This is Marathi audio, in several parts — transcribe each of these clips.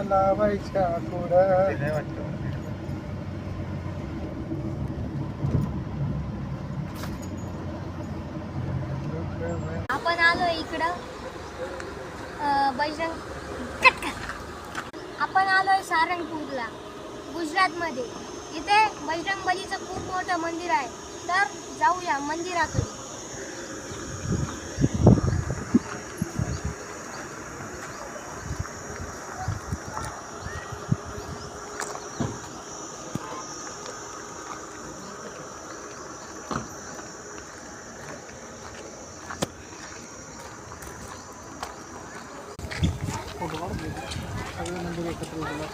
लावायच्या कुठं. आपण आलो इकडं आपण आलोय सारंगपूरला, गुजरातमध्ये. इथे बजरंगबलीचं खूप मोठं मंदिर आहे, तर जाऊया मंदिराकडे. सगळे मंदिर एकत्र झालं.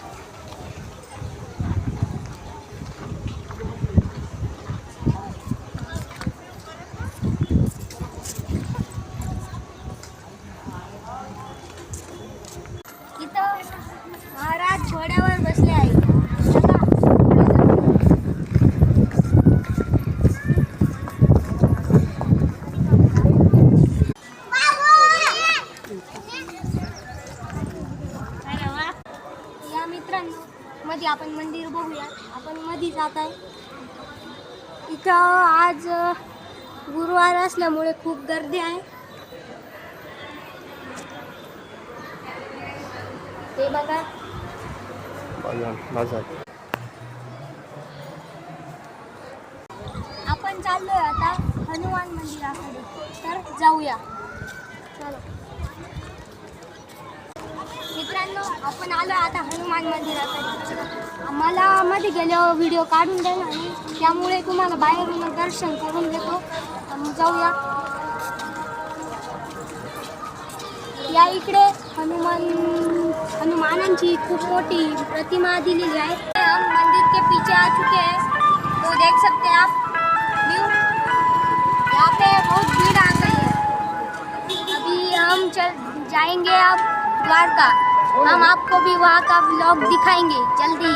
इथं महाराज घोड्यावर बसले आहेत. या मित्रांनो, मध्ये आपण मंदिर बघूया. आपण मध्ये जात आहे. इथं आज गुरुवार असल्यामुळे खूप गर्दी आहे. ते बघा, आपण चाललोय आता हनुमान मंदिराकडे, तर जाऊया. चलो मित्रांनो, आपण आलो आता हनुमान मंदिराकडे. आम्हाला मध्ये गेल्यावर व्हिडिओ काढून देणार नाही, त्यामुळे तुम्हाला बाहेरून दर्शन करून देतो. जाऊया. या इकडे हनुमानांची खूप मोठी प्रतिमा दिलेली आहे. हम मंदिर के पीछे आ चुके हैं, तो देख सकते हैं आप व्यू. यहाँ पे बहुत भीड़ आ गई है. अभी हम जाएंगे अब द्वारका. हम आपको भी वहाँ का व्लॉग दिखाएंगे जल्दी.